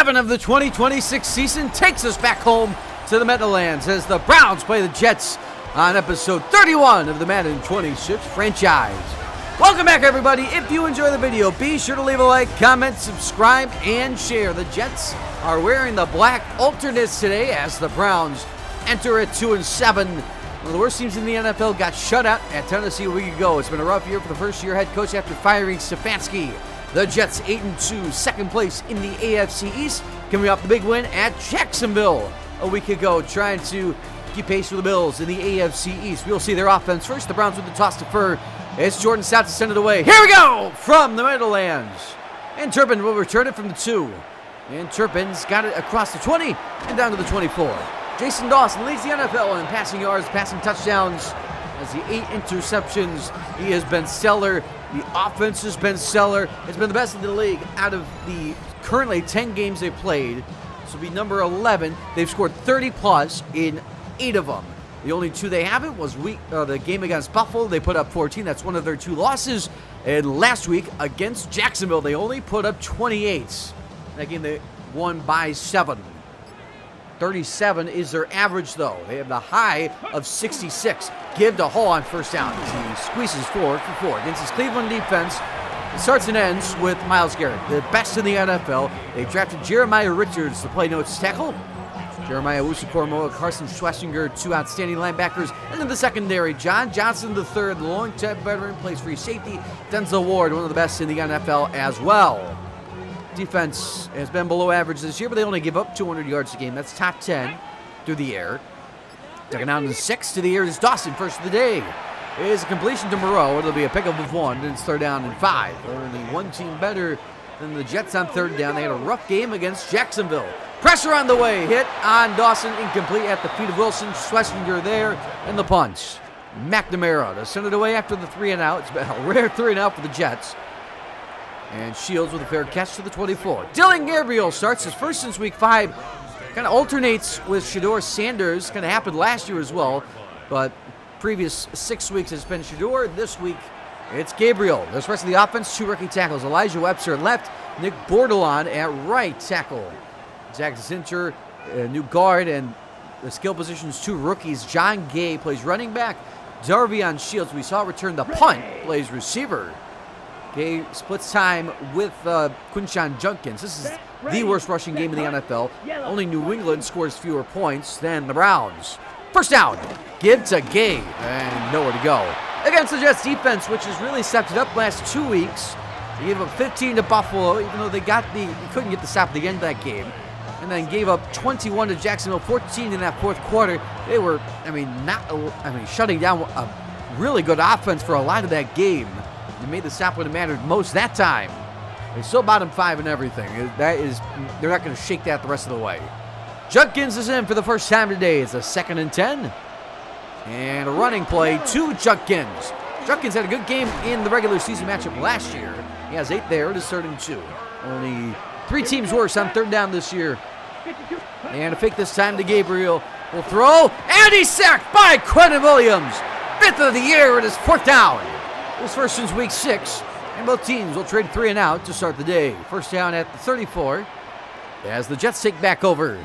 11 of the 2026 season takes us back home to the Meadowlands as the Browns play the Jets on episode 31 of the Madden 26 franchise. Welcome back, everybody. If you enjoy the video, be sure to leave a like, comment, subscribe, and share. The Jets are wearing the black alternates today as the Browns enter at 2-7. One of the worst teams in the NFL got shut out at Tennessee a week ago. It's been a rough year for the first-year head coach after firing Stefanski. The Jets 8-2, second place in the AFC East, coming off the big win at Jacksonville a week ago, trying to keep pace with the Bills in the AFC East. We'll see their offense first. The Browns with the toss to Fur. It's Jordan Stout to send it away. Here we go from the Meadowlands. And Turpin will return it from the 2. And Turpin's got it across the 20 and down to the 24. Jason Dawson leads the NFL in passing yards, passing touchdowns. As the 8 interceptions, he has been stellar. The offense has been stellar. It's been the best in the league out of the currently 10 games they've played. This will be number 11. They've scored 30-plus in 8 of them. The only 2 they haven't was the game against Buffalo. They put up 14. That's one of their 2 losses. And last week against Jacksonville, they only put up 28. That game they won by 7. 37 is their average, though. They have the high of 66. Give to Hall on first down as he squeezes forward for 4 against his Cleveland defense. It starts and ends with Myles Garrett, the best in the NFL. They drafted Jeremiah Richards to play nose tackle. Jeremiah Wusu-Kormoa, Carson Schlesinger, 2 outstanding linebackers. And in the secondary, John Johnson III, the long-time veteran, plays free safety. Denzel Ward, one of the best in the NFL as well. Defense has been below average this year, but they only give up 200 yards a game. That's top 10 through the air. Second down and 6 to the air is Dawson, first of the day. It is a completion to Moreau. It'll be a pickup of 1, and it's 3rd down and 5. Only one team better than the Jets on 3rd down. They had a rough game against Jacksonville. Pressure on the way. Hit on Dawson, incomplete at the feet of Wilson. Schlesinger there, and the punch. McNamara to send it away after the 3-and-out. It's been a rare 3-and-out for the Jets. And Shields with a fair catch to the 24. Dylan Gabriel starts his first since week 5. Kind of alternates with Shedeur Sanders. Kind of happened last year as well. But previous 6 weeks it's been Shedeur. This week it's Gabriel. This rest of the offense, 2 rookie tackles. Elijah Webster at left. Nick Bordelon at right tackle. Zach Zinter, a new guard, and the skill positions, 2 rookies. John Gay plays running back. Darvion Shields, we saw return the punt, plays receiver. Gay splits time with Quinshon Judkins. This is the worst rushing game in the NFL. Only New England scores fewer points than the Browns. First down, give to Gay, and nowhere to go. Against the Jets defense, which has really stepped it up last 2 weeks. They gave up 15 to Buffalo, even though they couldn't get the stop at the end of that game. And then gave up 21 to Jacksonville, 14 in that 4th quarter. They were, shutting down a really good offense for a lot of that game. They made the stop when it mattered most that time. They still bottom 5 and everything. They're not going to shake that the rest of the way. Judkins is in for the first time today. It's a 2nd and 10. And a running play to Judkins. Judkins had a good game in the regular season matchup last year. He has 8 there. It is 3rd and 2. Only 3 teams worse on 3rd down this year. And a fake this time to Gabriel. Will throw, and he's sacked by Quentin Williams. 5th of the year. It is 4th down. This first since week 6, and both teams will trade 3 and out to start the day. First down at the 34 as the Jets take back over.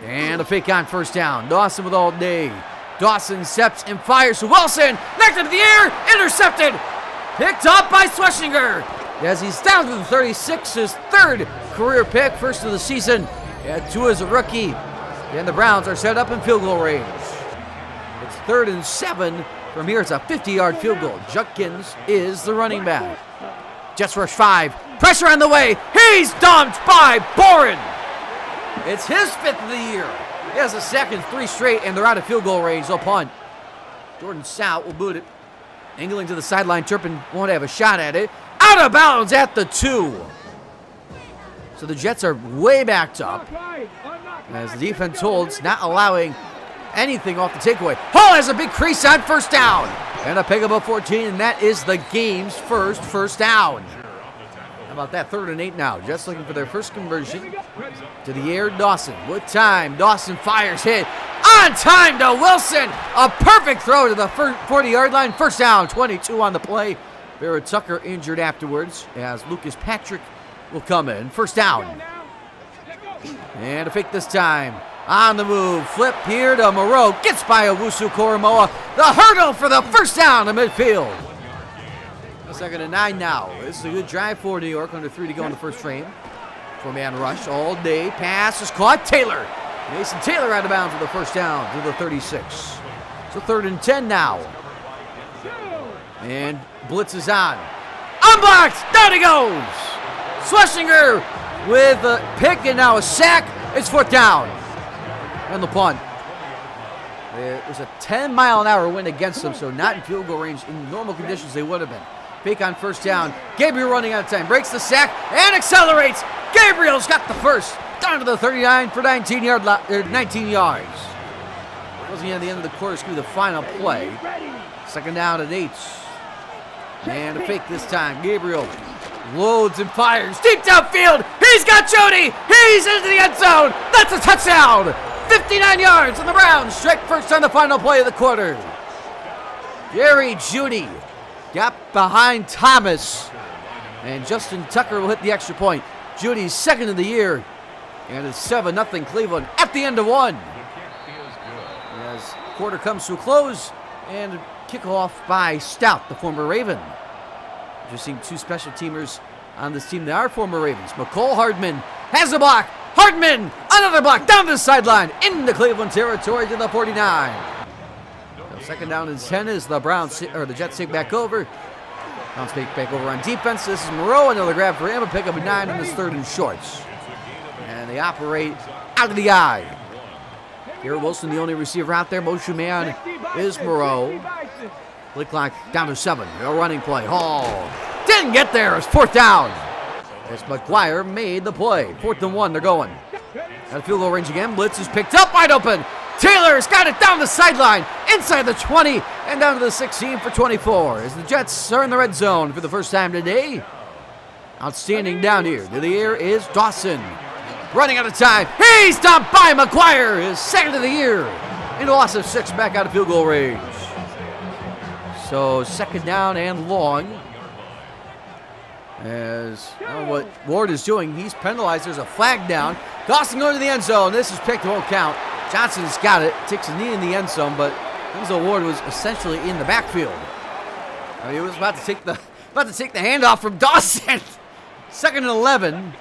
And a fake on first down. Dawson with all day. Dawson steps and fires to Wilson. Knocked into the air. Intercepted. Picked up by Schlesinger as he's down to the 36, his 3rd career pick, first of the season. He had 2 as a rookie. And the Browns are set up in field goal range. It's 3rd and 7. From here, it's a 50-yard field goal. Judkins is the running back. Jets rush 5. Pressure on the way. He's dumped by Boren. It's his 5th of the year. He has a sack in 3 straight, and they're out of field goal range. They'll punt. Jordan Stout will boot it. Angling to the sideline. Turpin won't have a shot at it. Out of bounds at the 2. So the Jets are way backed up. As the defense holds, not allowing anything off the takeaway. Hall has a big crease on first down. And a pickup of 14, and that is the game's first down. How about that? 3rd and 8 now. Jets looking for their first conversion. To the air, Dawson. With time, Dawson fires, hit. On time to Wilson. A perfect throw to the 40-yard line. First down, 22 on the play. Barrett Tucker injured afterwards as Lucas Patrick will come in. First down. And a fake this time. On the move. Flip here to Moreau. Gets by Owusu Koromoa. The hurdle for the first down in midfield. 2nd and 9 now. This is a good drive for New York. Under 3 to go in the first frame. 4-man rush all day. Pass is caught. Taylor. Mason Taylor out of bounds with the first down to the 36. So 3rd and 10 now. And blitz is on. Unblocked. Down he goes. Schlesinger with a pick and now a sack. It's 4th down. And the punt. It was a 10-mile-an-hour wind against them, so not in field goal range. In normal conditions, they would have been. Fake on first down. Gabriel running out of time. Breaks the sack and accelerates. Gabriel's got the first. Down to the 39 for 19 yards. Wasn't at the end of the quarter, screw the final play. 2nd down and 8. And a fake this time. Gabriel loads and fires. Deep downfield. He's got Jody. He's into the end zone. That's a touchdown. 59 yards, and the Browns strike first on the final play of the quarter. Jerry Jeudy got behind Thomas, and Justin Tucker will hit the extra point. Judy's 2nd of the year, and it's 7-0 Cleveland at the end of 1. As quarter comes to a close, and kickoff by Stout, the former Raven. Just seeing 2 special teamers on this team. They are former Ravens. McCole Hardman has a block. Hardman, another block down the sideline into Cleveland territory to the 49. So 2nd down and 10 as the Jets take back over. Browns take back over on defense. This is Moreau, another grab for him, a pick up a 9 in this 3rd and shorts. And they operate out of the eye. Garrett Wilson, the only receiver out there. Motion man is Moreau. Play clock down to 7. No running play. Hall didn't get there. It's 4th down. As McGuire made the play. 4th and 1, they're going. At field goal range again. Blitz is picked up, wide open. Taylor's got it down the sideline, inside the 20, and down to the 16 for 24. As the Jets are in the red zone for the first time today. Outstanding down here. To the air is Dawson. Running out of time. He's stopped by McGuire, his 2nd of the year. In a loss of 6, back out of field goal range. So 2nd down and long. As what Ward is doing, he's penalized. There's a flag down. Dawson going to the end zone. This is picked, won't count. Johnson's got it. Takes a knee in the end zone, but Denzel Ward was essentially in the backfield. He was about to take the handoff from Dawson. 2nd and 11.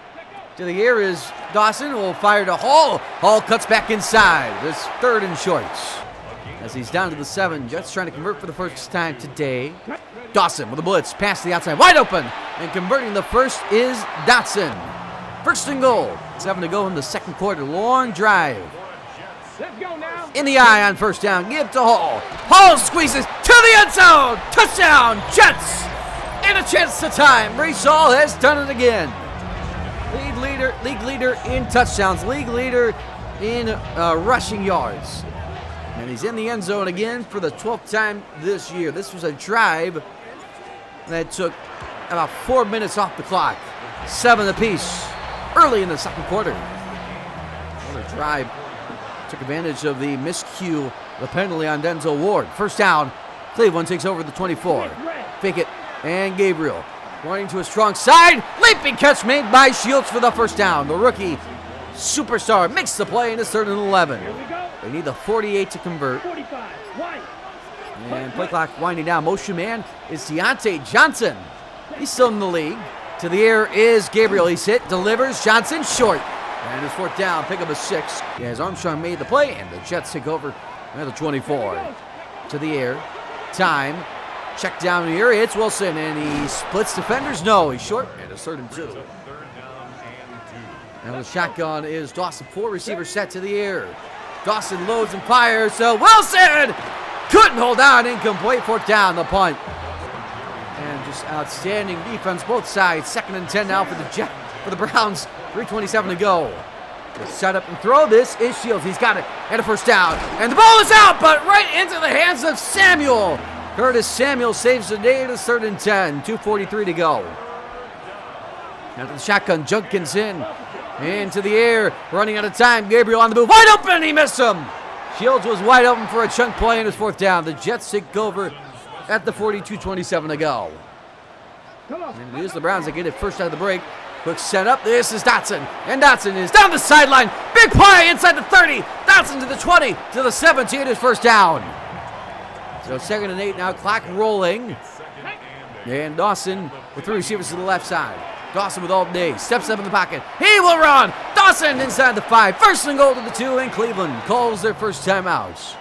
To the air is Dawson. Will fire to Hall. Hall cuts back inside. This 3rd and shorts. As he's down to the 7. Jets trying to convert for the first time today. Dawson with a blitz, pass to the outside, wide open, and converting the first is Dotson. 1st and goal, 7 to go in the 2nd quarter, long drive. In the eye on first down, give to Hall. Hall squeezes to the end zone, touchdown, Jets, and a chance to time. Reese Hall has done it again. League leader in touchdowns, league leader in rushing yards. And he's in the end zone again for the 12th time this year. This was a drive that took about 4 minutes off the clock. 7 apiece early in the 2nd quarter. Another drive took advantage of the miscue, the penalty on Denzel Ward. First down, Cleveland takes over the 24. Fake it, and Gabriel running to a strong side. Leaping catch made by Shields for the first down. The rookie superstar makes the play in his 3rd and 11. They need the 48 to convert. And play clock winding down. Motion man is Deontay Johnson. He's still in the league. To the air is Gabriel. He's hit, delivers. Johnson short. And it's 4th down. Pick up a 6. As Armstrong made the play, and the Jets take over at the 24. To the air. Time. Check down here. It's Wilson, and he splits defenders. No, he's short. And it's 3rd and 2. Now the shotgun is Dawson. 4 receivers set to the air. Dawson loads and fires. So Wilson couldn't hold on. Incomplete. 4th down. The punt. And just outstanding defense both sides. 2nd and 10 now for the Browns. 3:27 to go. Set up and throw. This is Shields. He's got it. And a first down. And the ball is out, but right into the hands of Samuel. Curtis Samuel saves the day. It is 3rd and 10. 2:43 to go. Now to the shotgun. Junkins in. Into the air, running out of time. Gabriel on the move, wide open, he missed him. Shields was wide open for a chunk play in his 4th down. The Jets take over at the 42:27 to go. And it is the Browns that get it first out of the break. Quick setup. This is Dotson. And Dotson is down the sideline. Big play inside the 30. Dotson to the 20, to the 17, his first down. So 2nd and 8 now, clock rolling. And Dawson with 3 receivers to the left side. Dawson with all day, steps up in the pocket. He will run. Dawson inside the 5. 1st and goal to the 2, and Cleveland calls their first timeouts.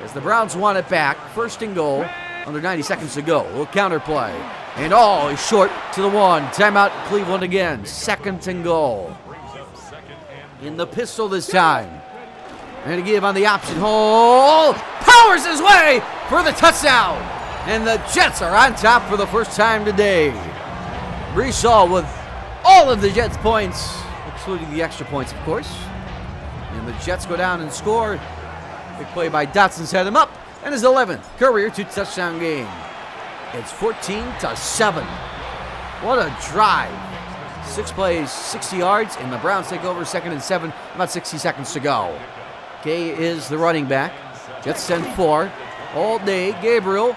As the Browns want it back, 1st and goal, under 90 seconds to go. A little counter play. And is short to the 1. Timeout Cleveland again. 2nd and goal. In the pistol this time. And to give on the option hole. Powers his way for the touchdown. And the Jets are on top for the first time today. Brees Hall with all of the Jets' points, excluding the extra points, of course. And the Jets go down and score. Big play by Dotson set him up. And his 11th career 2-touchdown game. It's 14-7. What a drive. 6 plays, 60 yards, and the Browns take over 2nd and 7, about 60 seconds to go. Gay is the running back. Jets send 4. All day, Gabriel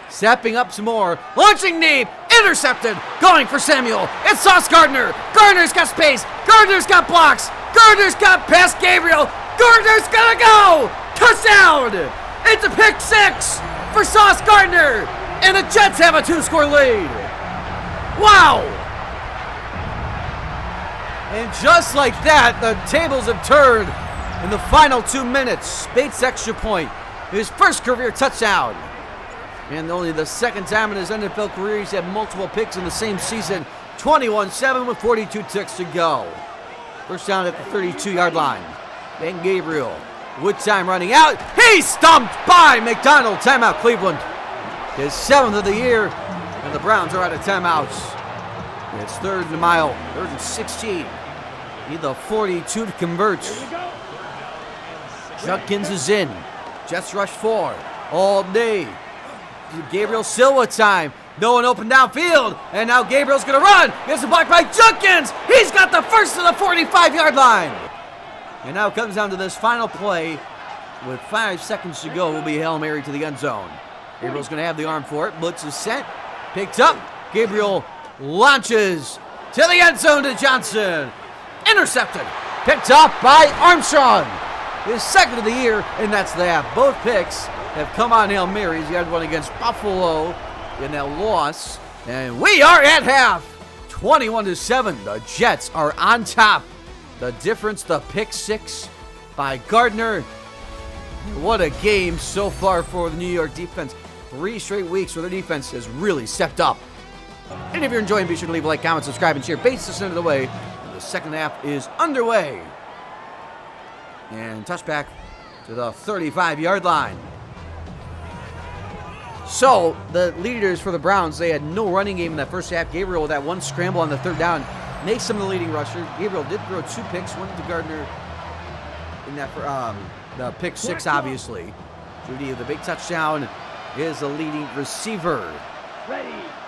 stepping up some more. Launching deep, intercepted, going for Samuel. It's Sauce Gardner. Gardner's got space. Gardner's got blocks. Gardner's got past Gabriel. Gardner's gonna go! Touchdown! It's a pick 6 for Sauce Gardner, and the Jets have a 2-score lead. Wow! And just like that, the tables have turned in the final 2 minutes. Bates' extra point, his first career touchdown. And only the 2nd time in his NFL career he's had multiple picks in the same season. 21-7 with 42 ticks to go. First down at the 32-yard line. Ben Gabriel with time running out. He's stumped by McDonald. Timeout Cleveland. His 7th of the year. And the Browns are out of timeouts. It's 3rd and a mile. 3rd and 16. Need the 42 to convert. Judkins is in. Jets rush 4 all day. Gabriel Silva time. No one open downfield. And now Gabriel's going to run. Gets a block by Judkins. He's got the first to the 45-yard line. And now it comes down to this final play. With 5 seconds to go, will be Hail Mary to the end zone. Gabriel's going to have the arm for it. Blitz is sent. Picked up. Gabriel launches to the end zone to Johnson. Intercepted. Picked up by Armstrong. His 2nd of the year, and that's that. Both picks have come on Hail Marys. He had one against Buffalo in that loss. And we are at half. 21-7. The Jets are on top. The difference, the pick 6 by Gardner. What a game so far for the New York defense. 3 straight weeks where their defense has really stepped up. And if you're enjoying, be sure to leave a like, comment, subscribe, and share. Bates to center of the way. And the 2nd half is underway. And touchback to the 35-yard line. So, the leaders for the Browns, they had no running game in that first half. Gabriel with that 1 scramble on the 3rd down makes him the leading rusher. Gabriel did throw 2 picks, one to Gardner in that the pick 6, obviously. Judy with the big touchdown is the leading receiver.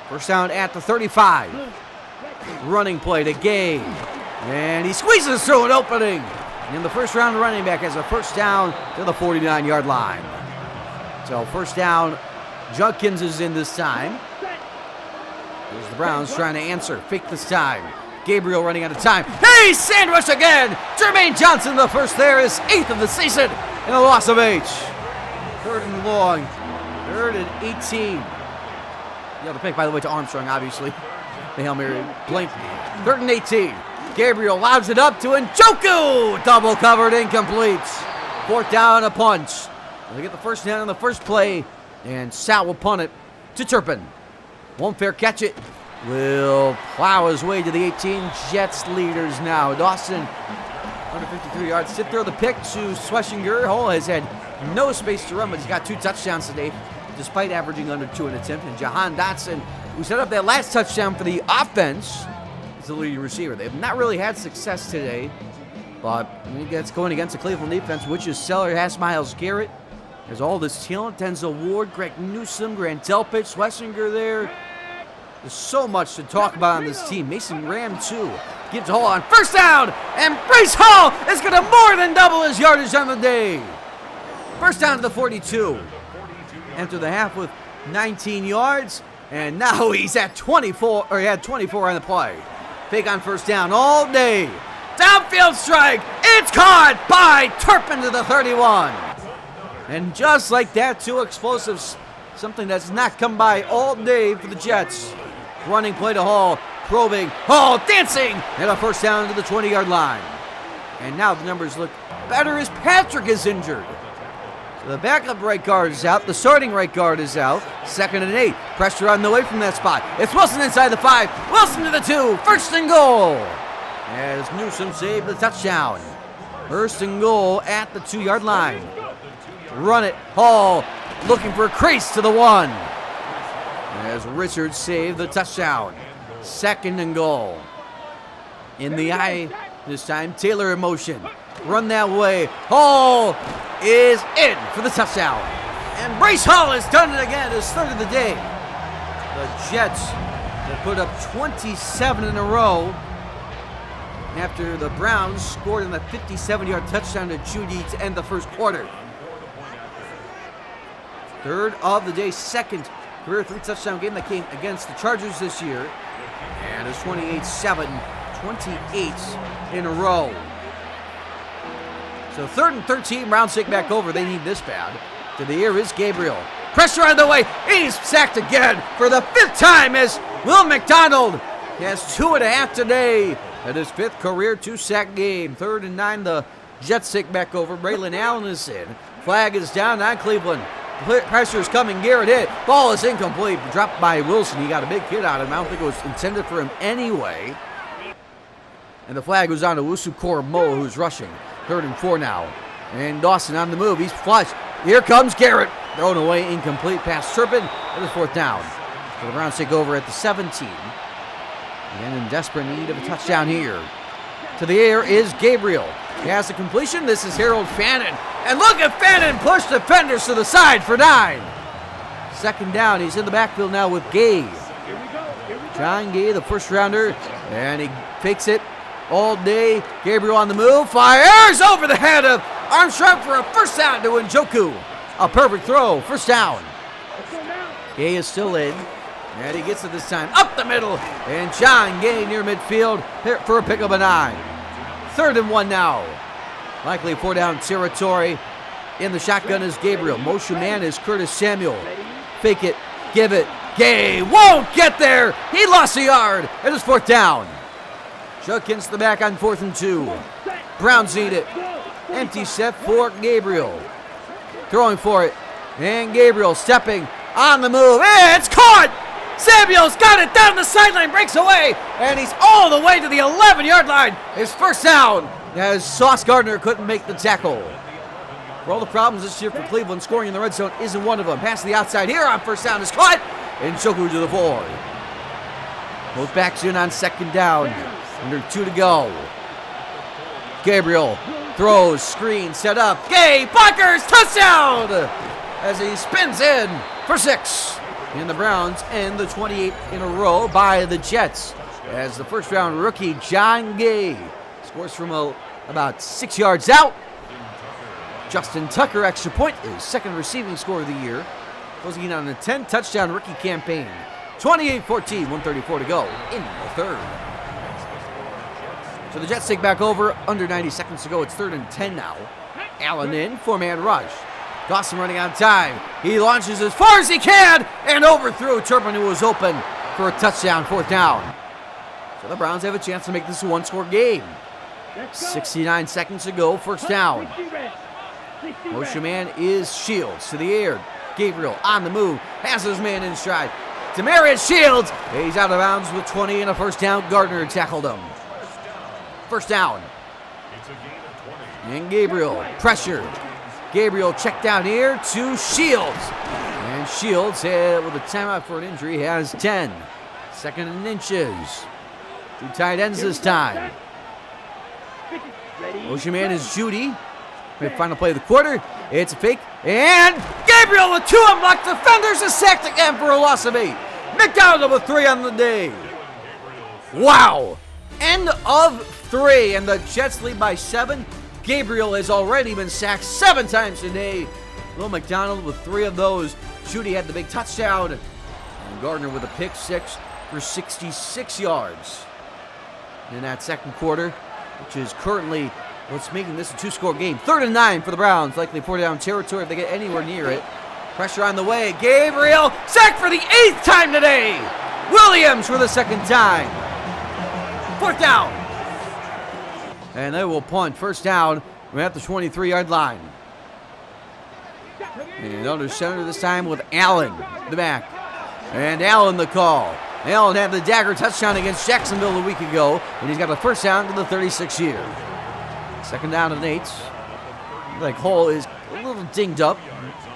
First down at the 35. Running play to Gay. And he squeezes through an opening. And the first round running back has a first down to the 49-yard line. So first down, Judkins is in this time. Here's the Browns trying to answer. Fake this time. Gabriel running out of time. Hey, sandwich again! Jermaine Johnson, the first there, is 8th of the season, and a loss of 8. 3rd and long. 3rd and 18. The other pick, by the way, to Armstrong, obviously. The Hail Mary blinked. 3rd and 18. Gabriel lobs it up to Njoku. Double covered, incomplete. 4th down, a punch. They get the first down on the first play, and Sal will punt it to Turpin. Won't fair catch it. Will plow his way to the 18. Jets leaders now. Dawson, 153 yards. Did throw the pick to Schlesinger. Hall has had no space to run, but he's got 2 touchdowns today, despite averaging under 2 an attempt. And Jahan Dotson, who set up that last touchdown for the offense, is the leading receiver. They've not really had success today, but it's going against the Cleveland defense, which is Seller, has Myles Garrett. There's all this talent. Denzel Ward, Greg Newsome, Grant Delpit, Schlesinger there. There's so much to talk about on this team. Mason Graham, too. Gives Hall on first down, and Brees Hall is going to more than double his yardage on the day. First down to the 42. Enter the half with 19 yards, and now he's at 24, or he had 24 on the play. Fake on first down all day. Downfield strike. It's caught by Turpin to the 31. And just like that, two explosives. Something that's not come by all day for the Jets. Running play to Hall. Probing. Hall dancing. And a first down to the 20-yard line. And now the numbers look better as Patrick is injured. So the backup right guard is out. The starting right guard is out. 2nd and 8. Pressure on the way from that spot. It's Wilson inside the 5. Wilson to the 2. 1st and goal. As Newsom saved the touchdown. 1st and goal at the 2-yard line. Run it. Hall looking for a crease to the 1. As Richards saved the touchdown. 2nd and goal. In the eye this time. Taylor in motion. Run that way. Hall is in for the touchdown. And Bryce Hall has done it again, his 3rd of the day. The Jets have put up 27 in a row after the Browns scored on a 57-yard touchdown to Judy to end the first quarter. 3rd of the day, 2nd career 3-touchdown game that came against the Chargers this year. And it's 28-7, 28 in a row. So 3rd and 13, Browns take back over. They need this bad. To the air is Gabriel. Pressure on the way. He's sacked again for the 5th time as Will McDonald has 2.5 today at his 5th career 2-sack game. 3rd and 9, the Jets take back over. Braylon Allen is in. Flag is down on Cleveland. Pressure is coming. Garrett hit. Ball is incomplete. Dropped by Wilson. He got a big hit out of him. I don't think it was intended for him anyway. And the flag goes on to Wusu Koromoa, who's rushing. 3rd and 4 now. And Dawson on the move. He's flush. Here comes Garrett. Thrown away, incomplete. Pass Turpin. It is 4th down. So the Browns take over at the 17. Again in desperate need of a touchdown here. To the air is Gabriel. He has the completion. This is Harold Fannin. And look at Fannin push defenders to the side for 9. 2nd down. He's in the backfield now with Gay. John Gay, the first rounder. And he fakes it all day. Gabriel on the move. Fires over the head of Armstrong for a first down to Njoku. A perfect throw. First down. Gay is still in. And he gets it this time up the middle. And John Gay near midfield for a pickup of 9. 3rd and 1 now. Likely 4-down territory. In the shotgun is Gabriel. Motion man is Curtis Samuel. Fake it. Give it. Gay won't get there. He lost a yard. It is 4th down. Judkins the back on 4th and 2. Browns need it. Empty set for Gabriel. Throwing for it. And Gabriel stepping on the move. It's caught! Samuel's got it down the sideline, breaks away, and he's all the way to the 11-yard line. His first down as Sauce Gardner couldn't make the tackle. For all the problems this year for Cleveland, scoring in the red zone isn't one of them. Pass to the outside here on first down is caught, and Njoku to the 4. Both backs in on 2nd down. Under 2 to go. Gabriel throws, screen, set up. Gay, blockers, touchdown! As he spins in for 6. And the Browns end the 28 in a row by the Jets. As the first-round rookie, John Gay, scores from about 6 yards out. Justin Tucker, extra point, his 2nd receiving score of the year. Closing in on a 10-touchdown rookie campaign. 28-14, 134 to go in the 3rd. So the Jets take back over, under 90 seconds to go. It's 3rd and 10 now. Allen in, 4-man rush. Dawson running on time. He launches as far as he can and overthrew Turpin, who was open for a touchdown, 4th down. So the Browns have a chance to make this a 1-score game. 69 seconds to go, 1st down. Motion man is Shields to the air. Gabriel on the move, has his man in stride. Demarius Shields, he's out of bounds with 20 and a first down. Gardner tackled him. First down. And Gabriel, pressure. Gabriel checked down here to Shields. And Shields, with a timeout for an injury, has 10. 2nd and inches. 2 tight ends this time. Motion man is Judy. Final play of the quarter. It's a fake. And Gabriel with 2 unblocked defenders is sacked again for a loss of 8. McDonald with 3 on the day. Wow. End of 3. And the Jets lead by 7. Gabriel has already been sacked 7 times today. Will McDonald with 3 of those. Judy had the big touchdown. And Gardner with a pick 6 for 66 yards. in that second quarter, which is currently what's making this a two-score game. 3rd and 9 for the Browns, likely 4-down territory if they get anywhere near it. Pressure on the way. Gabriel, sacked for the 8th time today. Williams for the 2nd time. 4th down. And they will punt. 1st down. We're at the 23-yard line. And under center this time with Allen, the back. And Allen the call. Allen had the dagger touchdown against Jacksonville a week ago, and he's got the 1st down to the 36-year. 2nd down and 8. Like Hall is a little dinged up.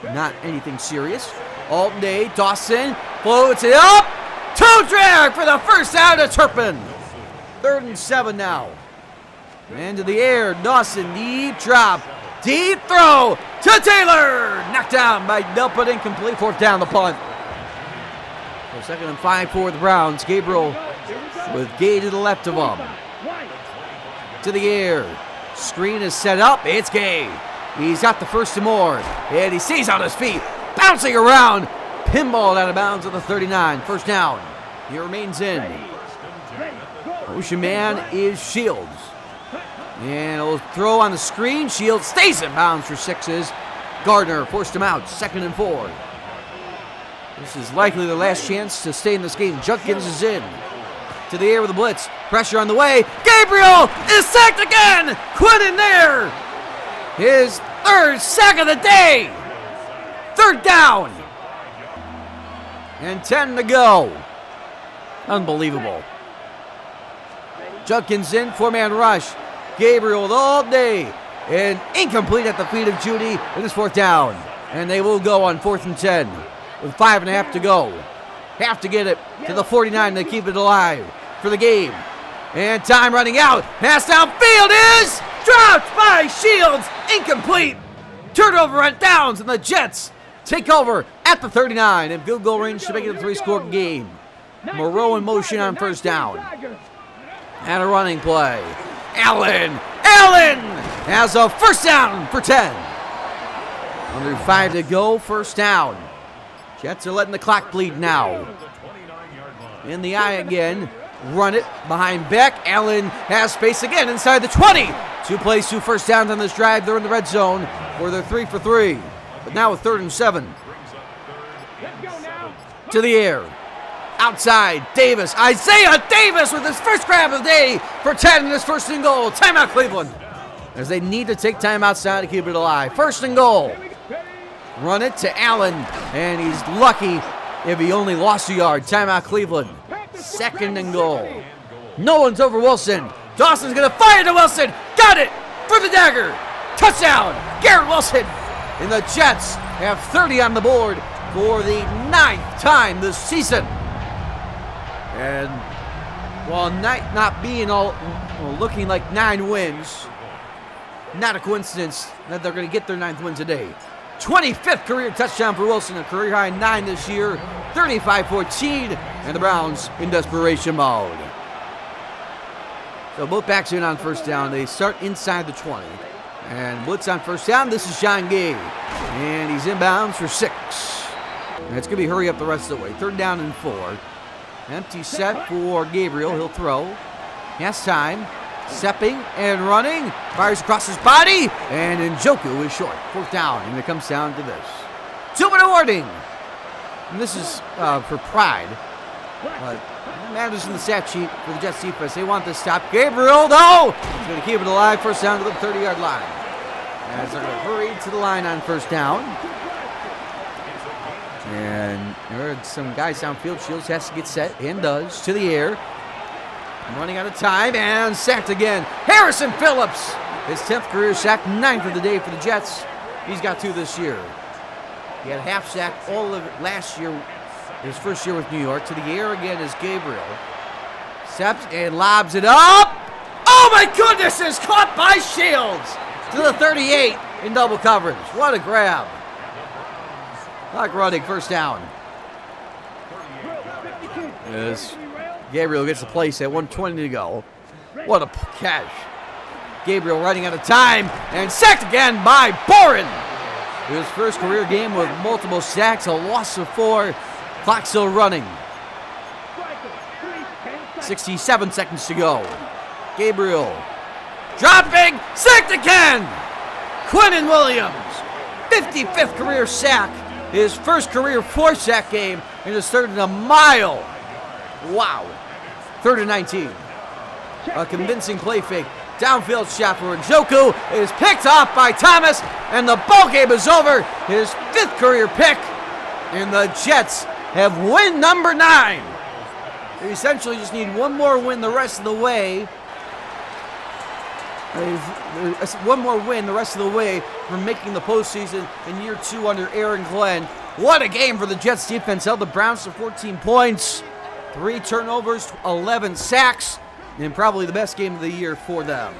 Not anything serious. Alton Day, Dawson, floats it up. Toe drag for the 1st down to Turpin. 3rd and 7 now. And to the air, Dawson, deep drop. Deep throw to Taylor. Knocked down by Nell, but incomplete. 4th down, the punt. So 2nd and 5 for the Browns. Gabriel with Gay to the left of him. To the air. Screen is set up. It's Gay. He's got the 1st and more. And he stays on his feet. Bouncing around. Pinball out of bounds at the 39. 1st down. He remains in. Motion man is Shields. And a throw on the screen. Shields stays in bounds for 6s. Gardner forced him out. 2nd and 4. This is likely their last chance to stay in this game. Judkins is in. To the air with a blitz. Pressure on the way. Gabriel is sacked again. Quinn in there. His 3rd sack of the day. 3rd down. And 10 to go. Unbelievable. Judkins in. 4-man rush. Gabriel all day. And incomplete at the feet of Judy. It is 4th down. And they will go on 4th and 10. With 5.5 to go. Have to get it to the 49 to keep it alive for the game. And time running out. Pass downfield is dropped by Shields. Incomplete. Turnover on downs, and the Jets take over at the 39 and field goal range to make it a 3-score game. Moreau in motion on 1st down. And a running play. Allen has a 1st down for 10. Under 5 to go, 1st down. Jets are letting the clock bleed now. In the eye again. Run it behind Beck. Allen has space again inside the 20. 2 plays, 2 1st downs on this drive. They're in the red zone where they're 3 for 3. But now with 3rd and 7. To the air. Outside, Davis. Isaiah Davis with his 1st grab of the day for 10 in his 1st and goal. Timeout Cleveland. As they need to take time outside to keep it alive. 1st and goal. Run it to Allen, and he's lucky if he only lost a yard. Timeout Cleveland. 2nd and goal. No one's over Wilson. Dawson's going to fire to Wilson. Got it for the dagger. Touchdown, Garrett Wilson. And the Jets have 30 on the board for the 9th time this season. And while not being looking like 9 wins, not a coincidence that they're going to get their 9th win today. 25th career touchdown for Wilson, a career high 9 this year, 35-14, and the Browns in desperation mode. So both backs in on 1st down. They start inside the 20. And blitz on 1st down. This is John Gay. And he's inbounds for 6. And it's going to be hurry up the rest of the way. 3rd down and 4. Empty set for Gabriel. He'll throw. Has time. Stepping and running. Fires across his body. And Njoku is short. 4th down. And it comes down to this. 2-minute warning. And this is for pride. But it matters in the stat sheet for the Jets defense. They want this stop. Gabriel, no! He's going to keep it alive. 1st down to the 30-yard line. As they're going to hurry to the line on 1st down. And there are some guys downfield. Shields has to get set and does. To the air. Running out of time and sacked again. Harrison Phillips, his 10th career sack, 9th of the day for the Jets. He's got 2 this year. He had a half sack all of it last year, his 1st year with New York. To the air again is Gabriel. Steps and lobs it up. Oh my goodness, it's caught by Shields to the 38 in double coverage. What a grab. Clock running, 1st down. Yes. Gabriel gets the place at 1:20 to go. What a catch. Gabriel running out of time and sacked again by Boren. His 1st career game with multiple sacks, a loss of 4. Clock still running. 67 seconds to go. Gabriel. Dropping, sacked again! Quinnen Williams, 55th career sack, his first career 4-sack game, and his third in a mile. Wow. 3rd and 19. A convincing play fake. Downfield shot for Njoku is picked off by Thomas, and the ball game is over. His 5th career pick, and the Jets have win number 9. They essentially just need one more win the rest of the way. One more win the rest of the way from making the postseason in year 2 under Aaron Glenn. What a game for the Jets defense. Held the Browns to 14 points, 3 turnovers, 11 sacks, and probably the best game of the year for them.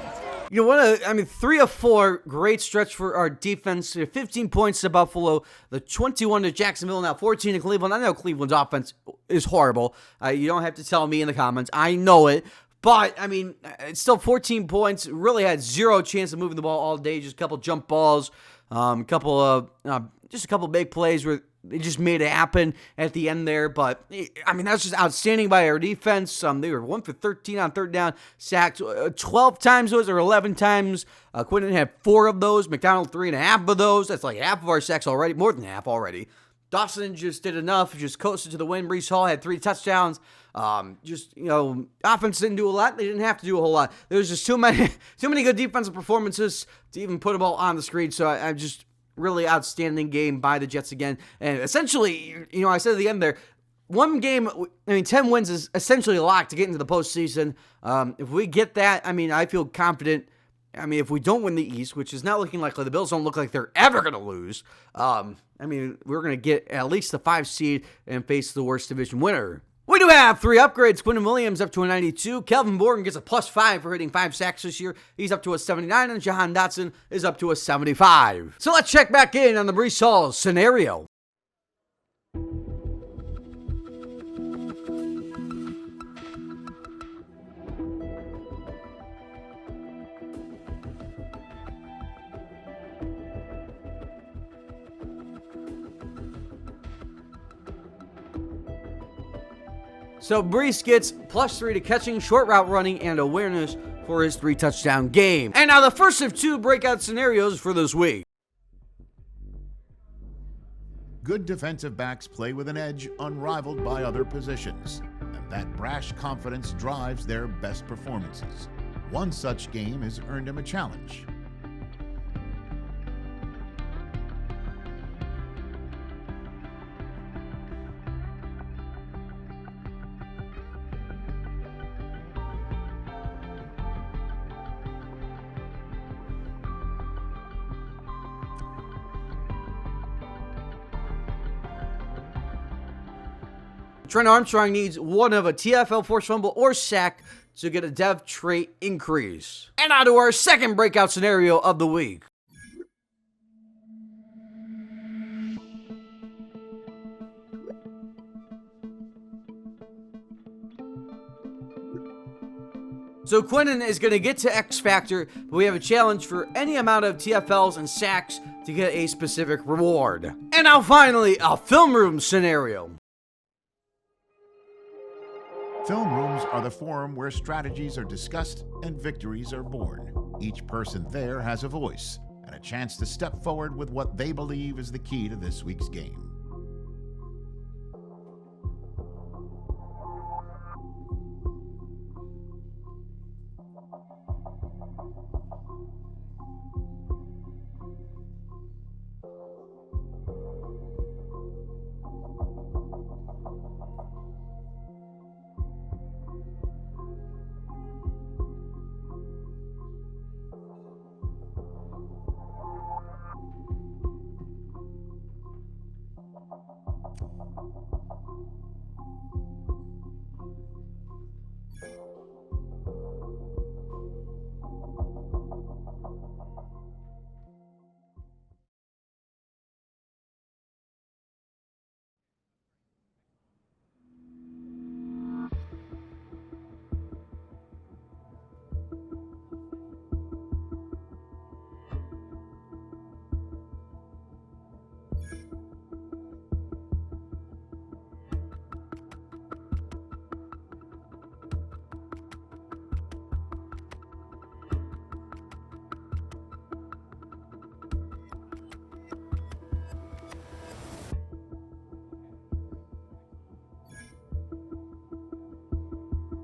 3 of 4, great stretch for our defense. 15 points to Buffalo, the 21 to Jacksonville, now 14 to Cleveland. I know Cleveland's offense is horrible. You don't have to tell me in the comments. I know it. But, it's still 14 points. Really had zero chance of moving the ball all day. Just a couple jump balls, a couple big plays where they just made it happen at the end there. But, that's just outstanding by our defense. They were 1 for 13 on 3rd down, sacked 12 times those, or 11 times. Quinnen had 4 of those. McDonald 3.5 of those. That's like half of our sacks already, more than half already. Dawson just did enough, just coasted to the win. Breece Hall had 3 touchdowns. Offense didn't do a lot. They didn't have to do a whole lot. There was just too many good defensive performances to even put them all on the screen. So I just really outstanding game by the Jets again. And essentially, I said at the end there, 10 wins is essentially a lock to get into the postseason. If we get that, I feel confident. If we don't win the East, which is not looking likely, the Bills don't look like they're ever going to lose. We're going to get at least the 5 seed and face the worst division winner. We do have 3 upgrades. Quinnen Williams up to a 92. Kelvin Morgan gets a +5 for hitting 5 sacks this year. He's up to a 79, and Jahan Dotson is up to a 75. So let's check back in on the Breece Hall scenario. So Breece gets +3 to catching, short route running, and awareness for his 3-touchdown game. And now the first of 2 breakout scenarios for this week. Good defensive backs play with an edge unrivaled by other positions, and that brash confidence drives their best performances. One such game has earned him a challenge. Trent Armstrong needs one of a TFL forced fumble or sack to get a dev trait increase. And now to our second breakout scenario of the week. So Quinnen is going to get to X Factor, but we have a challenge for any amount of TFLs and sacks to get a specific reward. And now finally, a film room scenario. Film rooms are the forum where strategies are discussed and victories are born. Each person there has a voice and a chance to step forward with what they believe is the key to this week's game.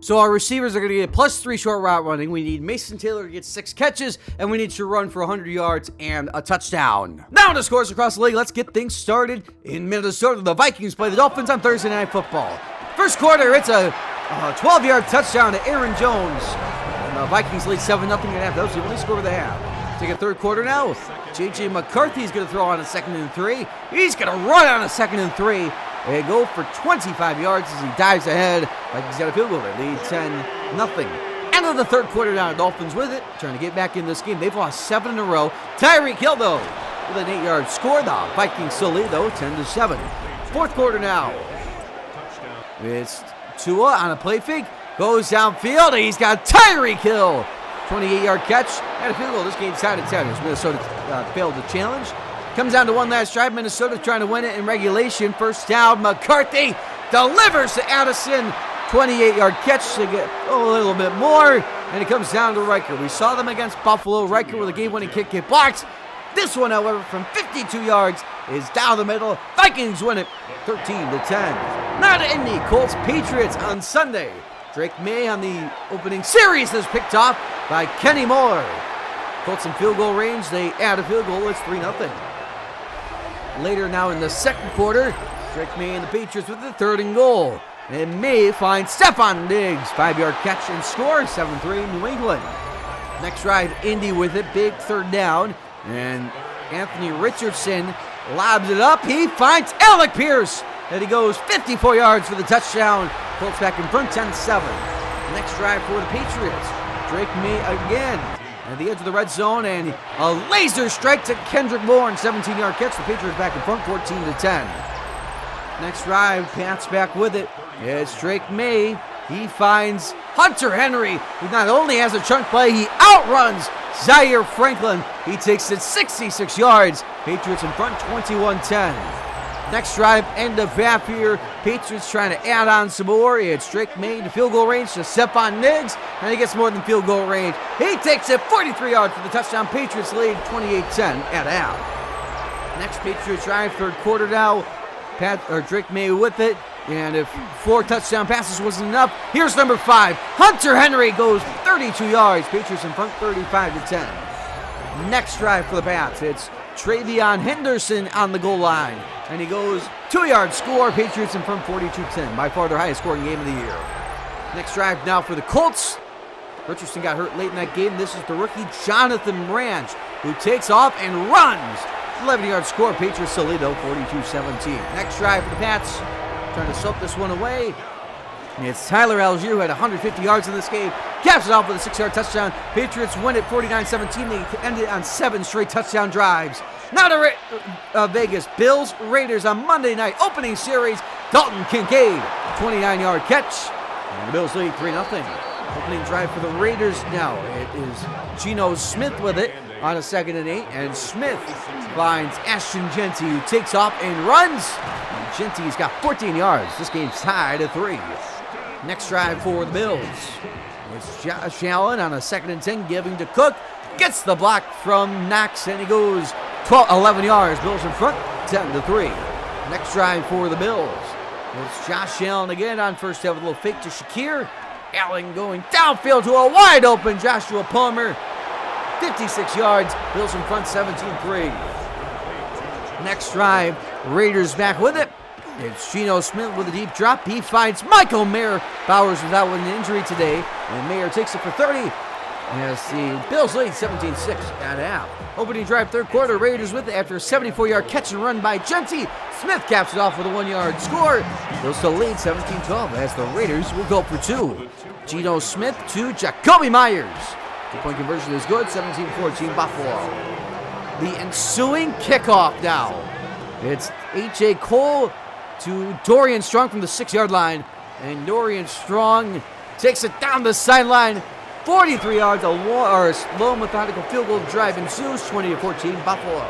So our receivers are going to get +3 short route running. We need Mason Taylor to get 6 catches, and we need to run for 100 yards and a touchdown. Now to scores across the league. Let's get things started in Minnesota. The Vikings play the Dolphins on Thursday Night Football. First quarter, it's a 12-yard touchdown to Aaron Jones. And the Vikings lead 7-0 at half. That was the only score of the half. Take a third quarter now. J.J. McCarthy's going to throw on a 2nd and 3. He's going to run on a 2nd and 3. They go for 25 yards as he dives ahead. Vikings got a field goal. They lead 10-0. End of the third quarter now. Dolphins with it, trying to get back in this game. They've lost 7 in a row. Tyreek Hill, though, with an 8-yard score. The Vikings still lead, though, 10-7. Fourth quarter now. It's Tua on a play fake. Goes downfield. He's got Tyreek Hill. 28-yard catch and a field goal. This game's tied at 10 as Minnesota failed the challenge. Comes down to one last drive. Minnesota trying to win it in regulation. First down. McCarthy delivers to Addison. 28-yard catch to get a little bit more. And it comes down to Riker. We saw them against Buffalo. Riker with a game-winning kick get blocked. This one, however, from 52 yards is down the middle. Vikings win it 13-10. Now to Indy. Colts Patriots on Sunday. Drake May on the opening series is picked off by Kenny Moore. Colts in field goal range. They add a field goal. It's 3-0. Later now in the second quarter, Drake May and the Patriots with the 3rd and goal. And May finds Stephon Diggs. 5-yard catch and score. 7-3 New England. Next drive, Indy with it. Big 3rd down. And Anthony Richardson lobs it up. He finds Alec Pierce. And he goes 54 yards for the touchdown. Colts back in front, 10-7. Next drive for the Patriots. Drake May again at the edge of the red zone, and a laser strike to Kendrick Bourne. 17-yard catch. The Patriots back in front, 14-10. Next drive, Pats back with it. It's Drake May. He finds Hunter Henry, who not only has a chunk play, he outruns Zaire Franklin. He takes it 66 yards. Patriots in front, 21-10. Next drive, end of half here. Patriots trying to add on some more. It's Drake May to field goal range to Stephon Diggs, and he gets more than field goal range. He takes it 43 yards for the touchdown. Patriots lead 28-10 at half. Next Patriots drive, third quarter now. Drake May with it, and if 4 touchdown passes wasn't enough, here's number 5. Hunter Henry goes 32 yards. Patriots in front, 35-10. Next drive for the Pats. It's Travion Henderson on the goal line. And he goes 2-yard score. Patriots in front 42-10. By far their highest scoring game of the year. Next drive now for the Colts. Richardson got hurt late in that game. This is the rookie Jonathan Branch, who takes off and runs. 11-yard score. Patriots still lead though, 42-17. Next drive for the Pats. Trying to soak this one away. It's Tyler Algier, who had 150 yards in this game. Caps it off with a 6-yard touchdown. Patriots win it 49-17. They ended on 7 straight touchdown drives. Now to Vegas. Bills, Raiders on Monday night. Opening series. Dalton Kincaid, 29-yard catch. And the Bills lead 3-0. Opening drive for the Raiders now. It is Geno Smith with it on a 2nd and 8. And Smith finds Ashton Jeanty, who takes off and runs. And Jeanty's got 14 yards. This game's tied at 3. Next drive for the Bills. It's Josh Allen on a 2nd and 10, giving to Cook. Gets the block from Knox, and he goes 11 yards. Bills in front, 10-3. Next drive for the Bills. It's Josh Allen again on first half with a little fake to Shakir. Allen going downfield to a wide open Joshua Palmer. 56 yards. Bills in front, 17-3. Next drive, Raiders back with it. It's Geno Smith with a deep drop. He finds Michael Mayer. Bowers was out with an injury today, and Mayer takes it for 30. As the Bills lead 17-6 at half. Opening drive, third quarter, Raiders with it after a 74-yard catch and run by Jeanty. Smith caps it off with a 1-yard score. Bills still lead 17-12 as the Raiders will go for 2. Geno Smith to Jacoby Myers. 2-point conversion is good, 17-14 Buffalo. The ensuing kickoff now. It's H.A. Cole to Dorian Strong from the 6-yard line. And Dorian Strong takes it down the sideline. 43 yards, a slow, methodical field goal drive ensues, 20-14 Buffalo.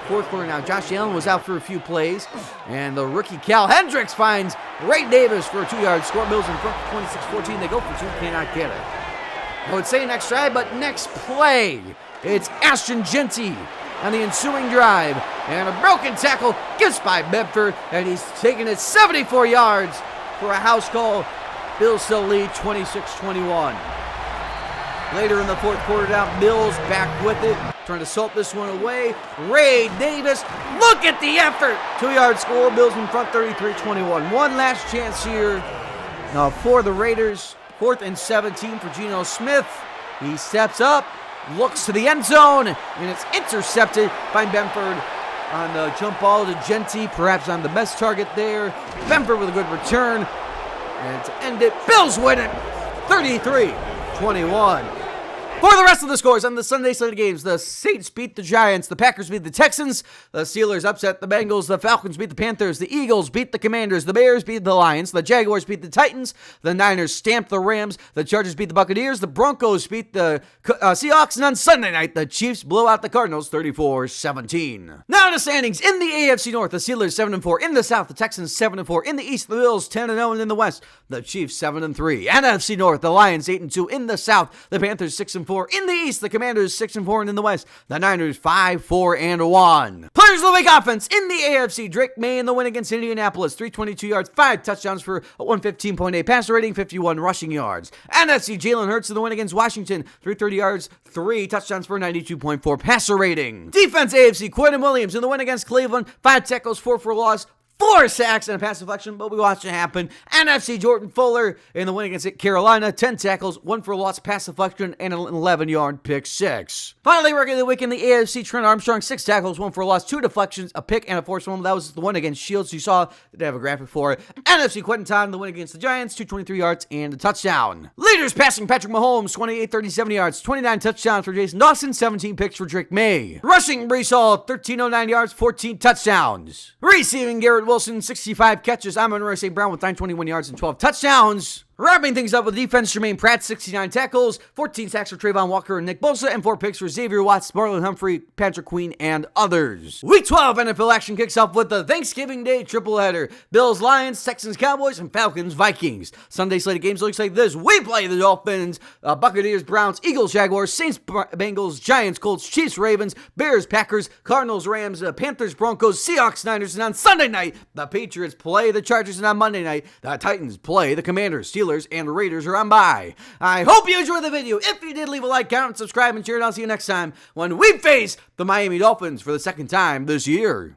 Fourth quarter now, Josh Allen was out for a few plays, and the rookie Cal Hendricks finds Ray Davis for a 2-yard score. Bills in front, 26-14. They go for 2, cannot get it. I would say next drive, but next play, it's Ashton Jeanty on the ensuing drive, and a broken tackle gets by Bedford, and he's taking it 74 yards for a house call. Bills still lead 26-21. Later in the fourth quarter down, Bills back with it. Trying to salt this one away. Ray Davis, look at the effort. 2-yard score, Bills in front 33-21. One last chance here for the Raiders. 4th and 17 for Geno Smith. He steps up, looks to the end zone, and it's intercepted by Benford on the jump ball to Genty, perhaps on the best target there. Benford with a good return. And to end it, Bills win it 33-21. For the rest of the scores on the Sunday slate of games, the Saints beat the Giants, the Packers beat the Texans, the Steelers upset the Bengals, the Falcons beat the Panthers, the Eagles beat the Commanders, the Bears beat the Lions, the Jaguars beat the Titans, the Niners stamped the Rams, the Chargers beat the Buccaneers, the Broncos beat the Seahawks, and on Sunday night, the Chiefs blew out the Cardinals 34-17. Now the standings in the AFC North, the Steelers 7-4, in the South, the Texans 7-4, in the East, the Bills 10-0, and in the West, the Chiefs 7-3. NFC North, the Lions 8-2, in the South, the Panthers 6-4, in the East, the Commanders 6-4, and in the West, the Niners 5-4-1. Players of the Week offense in the AFC: Drake May in the win against Indianapolis, 322 yards, 5 touchdowns for a 115.8 passer rating, 51 rushing yards. NFC: Jalen Hurts in the win against Washington, 330 yards, 3 touchdowns for a 92.4 passer rating. Defense AFC: Quentin Williams in the win against Cleveland, 5 tackles, 4 for loss, 4 sacks and a pass deflection, but we watched it happen. NFC: Jordan Fuller in the win against Carolina, 10 tackles, 1 for loss, pass deflection, and an 11-yard pick 6. Finally, Rookie of the Week in the AFC: Trent Armstrong, 6 tackles, 1 for loss, 2 deflections, a pick, and a forced fumble. That was the one against Shields. You saw they have a graphic for it. NFC: Quentin Todd in the win against the Giants, 223 yards and a touchdown. Leaders passing: Patrick Mahomes, 28, 37 yards, 29 touchdowns for Jason Dawson, 17 picks for Drake May. Rushing: Breece Hall, 1309 yards, 14 touchdowns. Receiving: Garrett Wilson, 65 catches. Amon-Ra St. Brown with 921 yards and 12 touchdowns. Wrapping things up with defense, Jermaine Pratt, 69 tackles, 14 sacks for Trayvon Walker and Nick Bosa, and 4 picks for Xavier Watts, Marlon Humphrey, Patrick Queen, and others. Week 12 NFL action kicks off with the Thanksgiving Day tripleheader. Bills, Lions, Texans, Cowboys, and Falcons, Vikings. Sunday slate of games looks like this. We play the Dolphins, Buccaneers, Browns, Eagles, Jaguars, Saints, Bengals, Giants, Colts, Chiefs, Ravens, Bears, Packers, Cardinals, Rams, Panthers, Broncos, Seahawks, Niners, and on Sunday night, the Patriots play the Chargers, and on Monday night, the Titans play the Commanders. Steelers and Raiders are on by. I hope you enjoyed the video. If you did, leave a like, comment, subscribe, and share it. I'll see you next time when we face the Miami Dolphins for the second time this year.